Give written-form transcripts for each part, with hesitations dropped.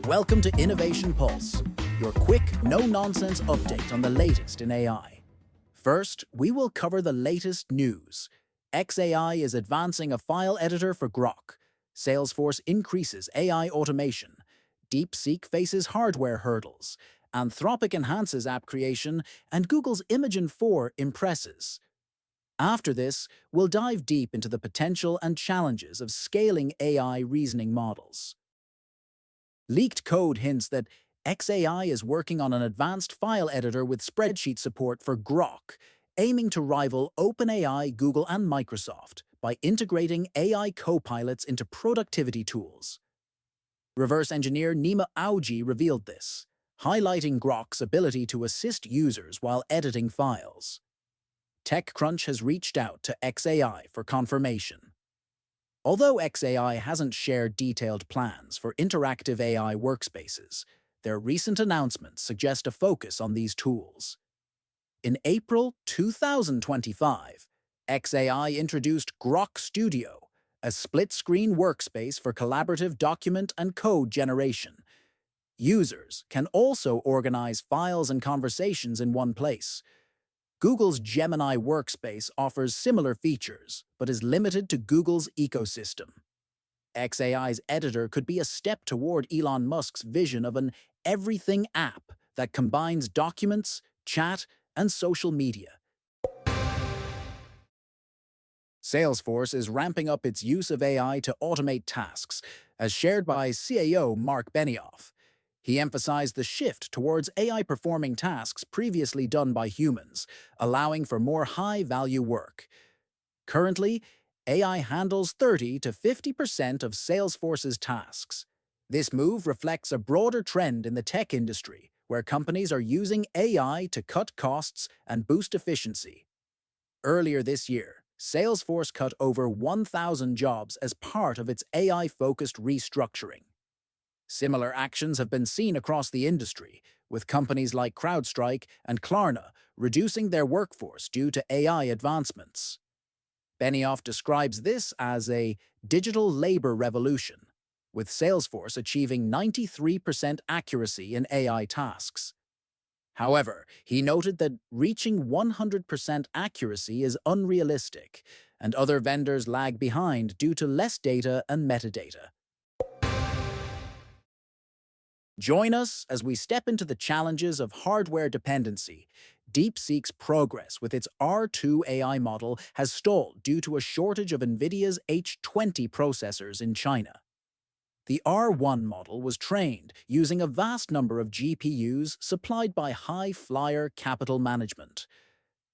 Welcome to Innovation Pulse, your quick, no-nonsense update on the latest in AI. First, we will cover the latest news. xAI is advancing a file editor for Grok. Salesforce increases AI automation. DeepSeek faces hardware hurdles. Anthropic enhances app creation, and Google's Imagen 4 impresses. After this, we'll dive deep into the potential and challenges of scaling AI reasoning models. Leaked code hints that xAI is working on an advanced file editor with spreadsheet support for Grok, aiming to rival OpenAI, Google, and Microsoft by integrating AI copilots into productivity tools. Reverse engineer Nima Auji revealed this, highlighting Grok's ability to assist users while editing files. TechCrunch has reached out to xAI for confirmation. Although xAI hasn't shared detailed plans for interactive AI workspaces, their recent announcements suggest a focus on these tools. In April 2025, xAI introduced Grok Studio, a split-screen workspace for collaborative document and code generation. Users can also organize files and conversations in one place. Google's Gemini workspace offers similar features, but is limited to Google's ecosystem. xAI's editor could be a step toward Elon Musk's vision of an everything app that combines documents, chat, and social media. Salesforce is ramping up its use of AI to automate tasks, as shared by CAO Mark Benioff. He emphasized the shift towards AI performing tasks previously done by humans, allowing for more high-value work. Currently, AI handles 30 to 50% of Salesforce's tasks. This move reflects a broader trend in the tech industry, where companies are using AI to cut costs and boost efficiency. Earlier this year, Salesforce cut over 1,000 jobs as part of its AI-focused restructuring. Similar actions have been seen across the industry, with companies like CrowdStrike and Klarna reducing their workforce due to AI advancements. Benioff describes this as a digital labor revolution, with Salesforce achieving 93% accuracy in AI tasks. However, he noted that reaching 100% accuracy is unrealistic, and other vendors lag behind due to less data and metadata. Join us as we step into the challenges of hardware dependency. DeepSeek's progress with its R2 AI model has stalled due to a shortage of Nvidia's H20 processors in China. The R1 model was trained using a vast number of GPUs supplied by high-flyer capital management.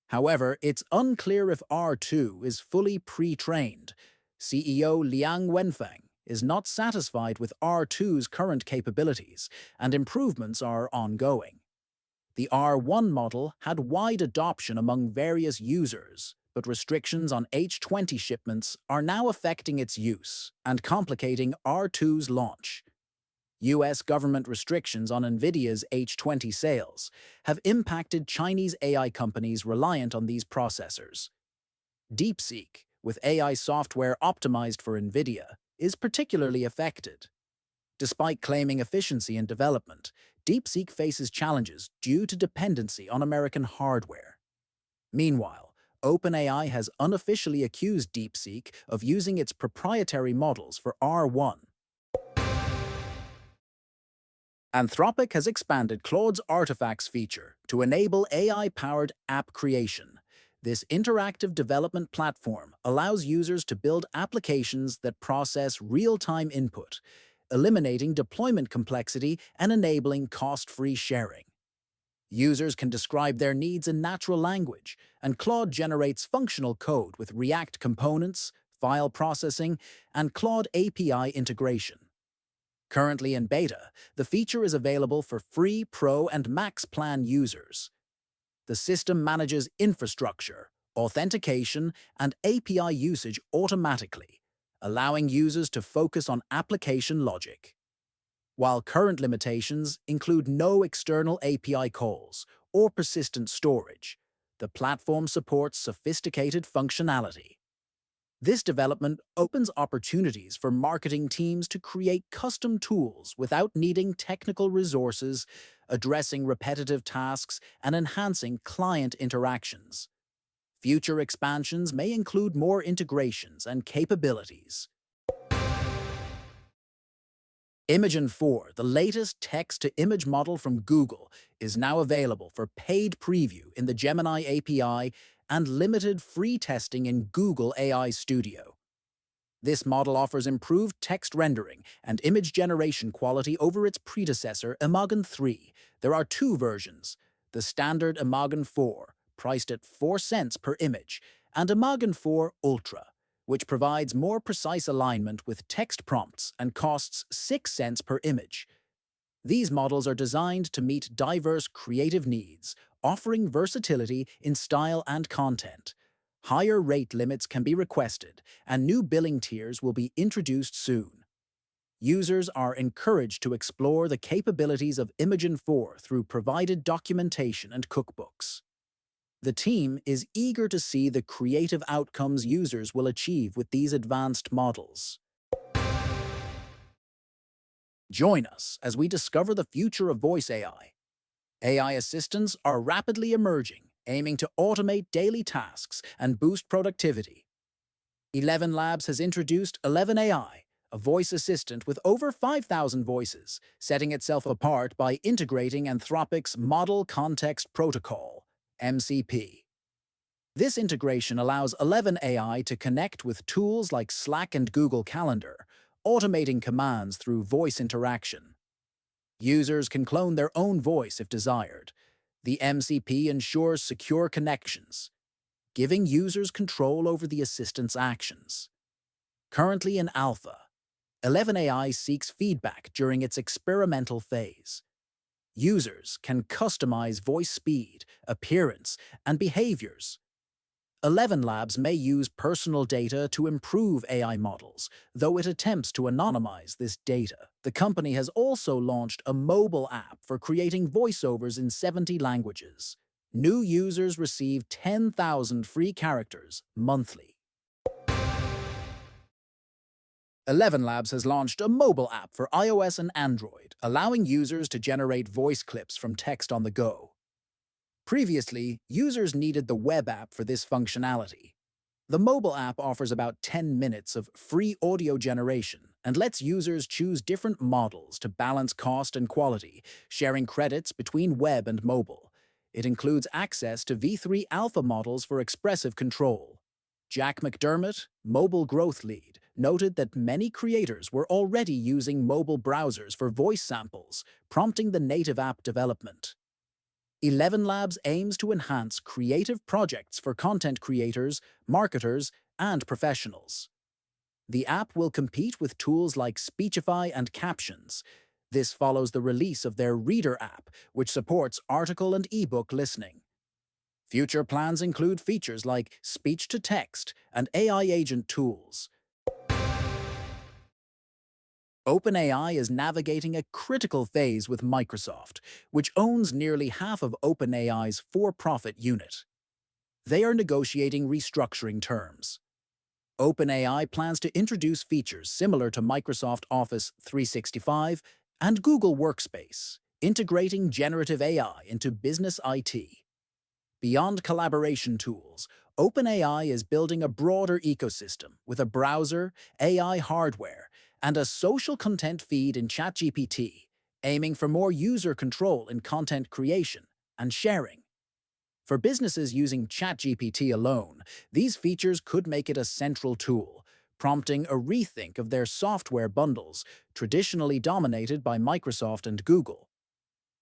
However, it's unclear if R2 is fully pre-trained. CEO Liang Wenfeng is not satisfied with R2's current capabilities, and improvements are ongoing. The R1 model had wide adoption among various users, but restrictions on H20 shipments are now affecting its use and complicating R2's launch. US government restrictions on Nvidia's H20 sales have impacted Chinese AI companies reliant on these processors. DeepSeek, with AI software optimized for Nvidia, is particularly affected. Despite claiming efficiency in development, DeepSeek faces challenges due to dependency on American hardware. Meanwhile, OpenAI has unofficially accused DeepSeek of using its proprietary models for R1. Anthropic has expanded Claude's artifacts feature to enable AI-powered app creation. This interactive development platform allows users to build applications that process real-time input, eliminating deployment complexity and enabling cost-free sharing. Users can describe their needs in natural language, and Claude generates functional code with React components, file processing, and Claude API integration. Currently in beta, the feature is available for free Pro and Max plan users. The system manages infrastructure, authentication, and API usage automatically, allowing users to focus on application logic. While current limitations include no external API calls or persistent storage, the platform supports sophisticated functionality. This development opens opportunities for marketing teams to create custom tools without needing technical resources, addressing repetitive tasks, and enhancing client interactions. Future expansions may include more integrations and capabilities. Imagen 4, the latest text-to-image model from Google, is now available for paid preview in the Gemini API and limited free testing in Google AI Studio. This model offers improved text rendering and image generation quality over its predecessor, Imagen 3. There are two versions: the standard Imagen 4, priced at 4 cents per image, and Imagen 4 Ultra, which provides more precise alignment with text prompts and costs 6 cents per image. These models are designed to meet diverse creative needs, offering versatility in style and content. Higher rate limits can be requested, and new billing tiers will be introduced soon. Users are encouraged to explore the capabilities of Imagen 4 through provided documentation and cookbooks. The team is eager to see the creative outcomes users will achieve with these advanced models. Join us as we discover the future of voice AI. AI assistants are rapidly emerging, aiming to automate daily tasks and boost productivity. ElevenLabs has introduced ElevenAI, a voice assistant with over 5,000 voices, setting itself apart by integrating Anthropic's Model Context Protocol, MCP. This integration allows ElevenAI to connect with tools like Slack and Google Calendar, automating commands through voice interaction. Users can clone their own voice if desired. The MCP ensures secure connections, giving users control over the assistant's actions. Currently in alpha, ElevenAI seeks feedback during its experimental phase. Users can customize voice speed, appearance, and behaviors. ElevenLabs may use personal data to improve AI models, though it attempts to anonymize this data. The company has also launched a mobile app for creating voiceovers in 70 languages. New users receive 10,000 free characters monthly. ElevenLabs has launched a mobile app for iOS and Android, allowing users to generate voice clips from text on the go. Previously, users needed the web app for this functionality. The mobile app offers about 10 minutes of free audio generation and lets users choose different models to balance cost and quality, sharing credits between web and mobile. It includes access to V3 alpha models for expressive control. Jack McDermott, mobile growth lead, noted that many creators were already using mobile browsers for voice samples, prompting the native app development. ElevenLabs aims to enhance creative projects for content creators, marketers, and professionals. The app will compete with tools like Speechify and Captions. This follows the release of their Reader app, which supports article and ebook listening. Future plans include features like speech-to-text and AI agent tools. OpenAI is navigating a critical phase with Microsoft, which owns nearly half of OpenAI's for-profit unit. They are negotiating restructuring terms. OpenAI plans to introduce features similar to Microsoft Office 365 and Google Workspace, integrating generative AI into business IT. Beyond collaboration tools, OpenAI is building a broader ecosystem with a browser, AI hardware, and a social content feed in ChatGPT, aiming for more user control in content creation and sharing. For businesses using ChatGPT alone, these features could make it a central tool, prompting a rethink of their software bundles, traditionally dominated by Microsoft and Google.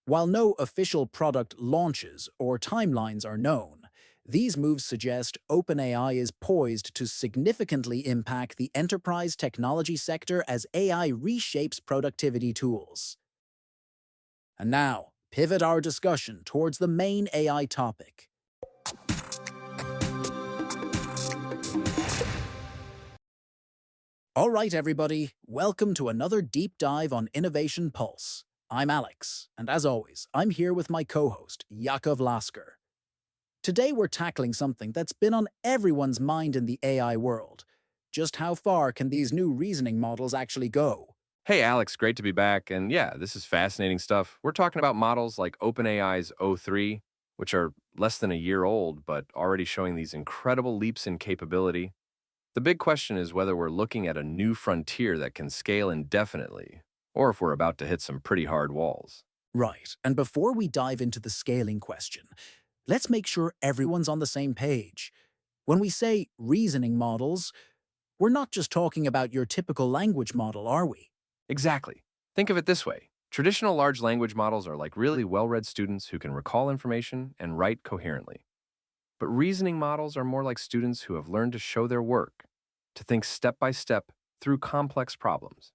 While no official product launches or timelines are known, these moves suggest OpenAI is poised to significantly impact the enterprise technology sector as AI reshapes productivity tools. And now, pivot our discussion towards the main AI topic. All right, everybody, welcome to another deep dive on Innovation Pulse. I'm Alex, and as always, I'm here with my co-host, Yakov Lasker. Today we're tackling something that's been on everyone's mind in the AI world: Just how far can these new reasoning models actually go? Hey, Alex, great to be back. And yeah, this is fascinating stuff. We're talking about models like OpenAI's O3, which are less than a year old, but already showing these incredible leaps in capability. The big question is whether we're looking at a new frontier that can scale indefinitely, or if we're about to hit some pretty hard walls. Right, and before we dive into the scaling question, let's make sure everyone's on the same page. When we say reasoning models, we're not just talking about your typical language model, are we? Exactly. Think of it this way. Traditional large language models are like really well-read students who can recall information and write coherently. But reasoning models are more like students who have learned to show their work, to think step by step through complex problems.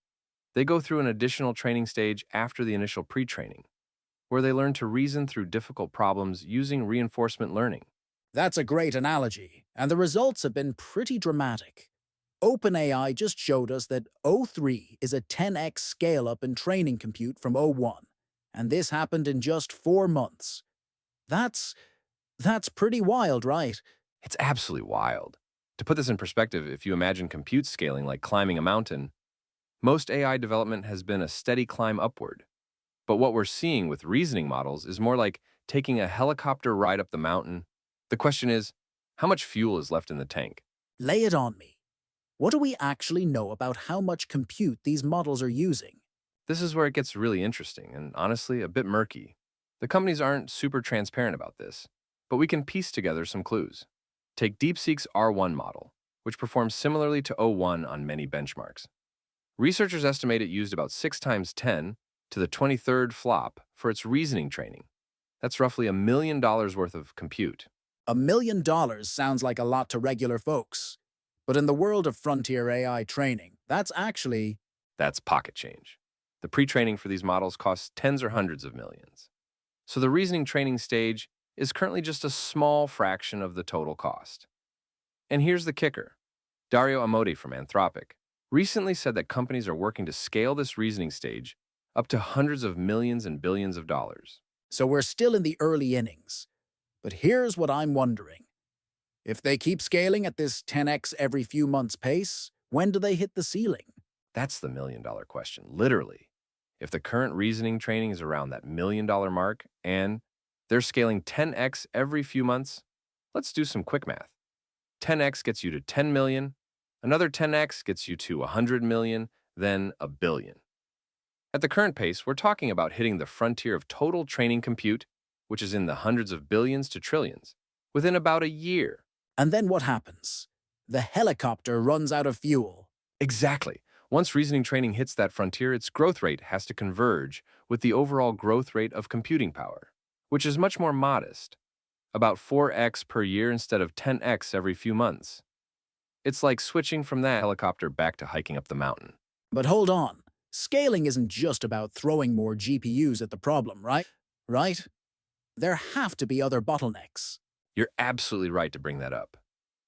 They go through an additional training stage after the initial pre-training, where they learn to reason through difficult problems using reinforcement learning. That's a great analogy, and the results have been pretty dramatic. OpenAI just showed us that O3 is a 10x scale up in training compute from O1, and this happened in just 4 months. That's that's pretty wild, right? It's absolutely wild. To put this in perspective, if you imagine compute scaling like climbing a mountain, most AI development has been a steady climb upward. But what we're seeing with reasoning models is more like taking a helicopter ride up the mountain. The question is, how much fuel is left in the tank? Lay it on me. What do we actually know about how much compute these models are using? This is where it gets really interesting and honestly a bit murky. The companies aren't super transparent about this, but we can piece together some clues. Take DeepSeek's R1 model, which performs similarly to O1 on many benchmarks. Researchers estimate it used about 6 times 10 to the 23rd flop for its reasoning training. That's roughly $1 million worth of compute. $1 million sounds like a lot to regular folks. But in the world of frontier AI training, that's actually. That's pocket change. The pre-training for these models costs tens or hundreds of millions. So the reasoning training stage is currently just a small fraction of the total cost. And here's the kicker. Dario Amodi from Anthropic recently said that companies are working to scale this reasoning stage up to hundreds of millions and billions of dollars. So we're still in the early innings. But here's what I'm wondering. If they keep scaling at this 10x every few months pace, when do they hit the ceiling? That's the $1 million question, literally. If the current reasoning training is around that $1 million mark and they're scaling 10x every few months, let's do some quick math. 10x gets you to 10 million, another 10x gets you to 100 million, then a billion. At the current pace, we're talking about hitting the frontier of total training compute, which is in the hundreds of billions to trillions, within about a year. And then what happens? The helicopter runs out of fuel. Exactly. Once reasoning training hits that frontier, its growth rate has to converge with the overall growth rate of computing power, which is much more modest, about 4x per year instead of 10x every few months. It's like switching from that helicopter back to hiking up the mountain. But hold on. Scaling isn't just about throwing more GPUs at the problem, right? Right? There have to be other bottlenecks. You're absolutely right to bring that up.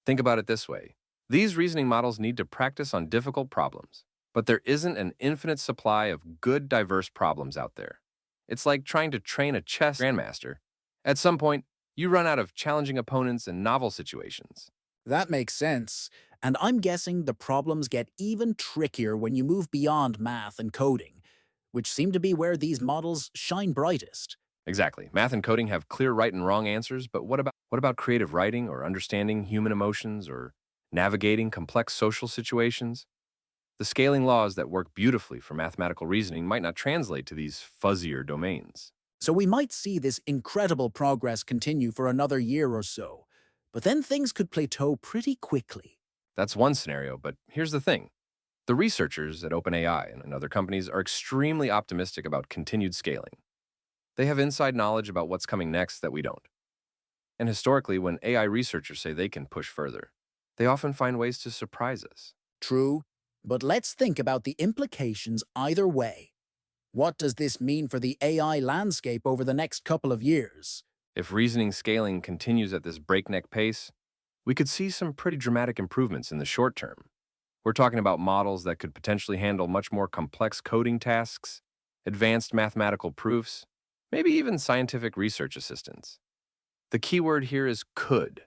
Think about it this way. These reasoning models need to practice on difficult problems, but there isn't an infinite supply of good, diverse problems out there. It's like trying to train a chess grandmaster. At some point, you run out of challenging opponents and novel situations. That makes sense. And I'm guessing the problems get even trickier when you move beyond math and coding, which seem to be where these models shine brightest. Exactly. Math and coding have clear right and wrong answers, but what about creative writing or understanding human emotions or navigating complex social situations? The scaling laws that work beautifully for mathematical reasoning might not translate to these fuzzier domains. So we might see this incredible progress continue for another year or so, but then things could plateau pretty quickly. That's one scenario, but here's the thing. The researchers at OpenAI and other companies are extremely optimistic about continued scaling. They have inside knowledge about what's coming next that we don't. And historically, when AI researchers say they can push further, they often find ways to surprise us. True, but let's think about the implications either way. What does this mean for the AI landscape over the next couple of years? If reasoning scaling continues at this breakneck pace, we could see some pretty dramatic improvements in the short term. We're talking about models that could potentially handle much more complex coding tasks, advanced mathematical proofs, maybe even scientific research assistance. The key word here is could.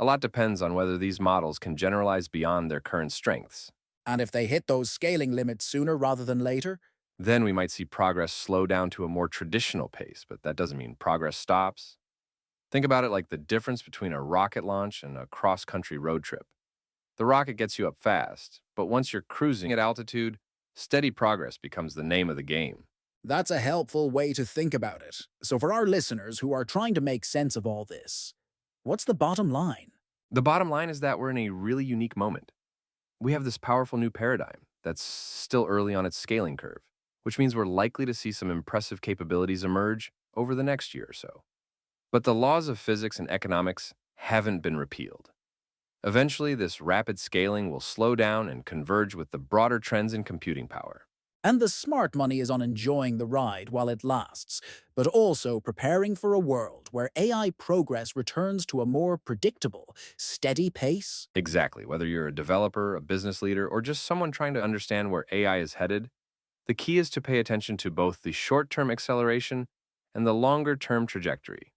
A lot depends on whether these models can generalize beyond their current strengths. And if they hit those scaling limits sooner rather than later? Then we might see progress slow down to a more traditional pace, but that doesn't mean progress stops. Think about it like the difference between a rocket launch and a cross-country road trip. The rocket gets you up fast, but once you're cruising at altitude, steady progress becomes the name of the game. That's a helpful way to think about it. So for our listeners who are trying to make sense of all this, what's the bottom line? The bottom line is that we're in a really unique moment. We have this powerful new paradigm that's still early on its scaling curve, which means we're likely to see some impressive capabilities emerge over the next year or so. But the laws of physics and economics haven't been repealed. Eventually, this rapid scaling will slow down and converge with the broader trends in computing power. And the smart money is on enjoying the ride while it lasts, but also preparing for a world where AI progress returns to a more predictable, steady pace. Exactly. Whether you're a developer, a business leader, or just someone trying to understand where AI is headed, the key is to pay attention to both the short-term acceleration and the longer-term trajectory.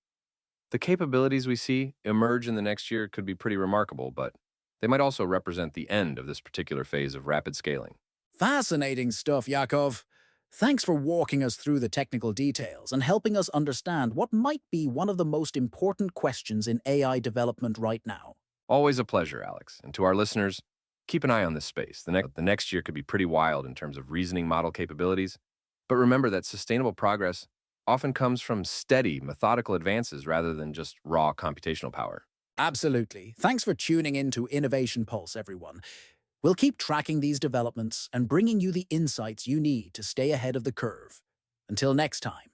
The capabilities we see emerge in the next year could be pretty remarkable, but they might also represent the end of this particular phase of rapid scaling. Fascinating stuff, Yakov. Thanks for walking us through the technical details and helping us understand what might be one of the most important questions in AI development right now. Always a pleasure, Alex. And to our listeners, keep an eye on this space. The next year could be pretty wild in terms of reasoning model capabilities, but remember that sustainable progress often comes from steady, methodical advances rather than just raw computational power. Absolutely. Thanks for tuning in to Innovation Pulse, everyone. We'll keep tracking these developments and bringing you the insights you need to stay ahead of the curve. Until next time.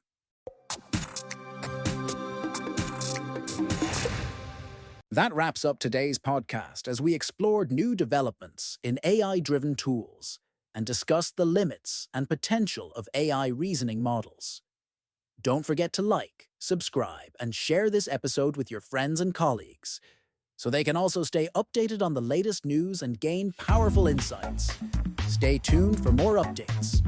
That wraps up today's podcast as we explored new developments in AI-driven tools and discussed the limits and potential of AI reasoning models. Don't forget to like, subscribe, and share this episode with your friends and colleagues so they can also stay updated on the latest news and gain powerful insights. Stay tuned for more updates.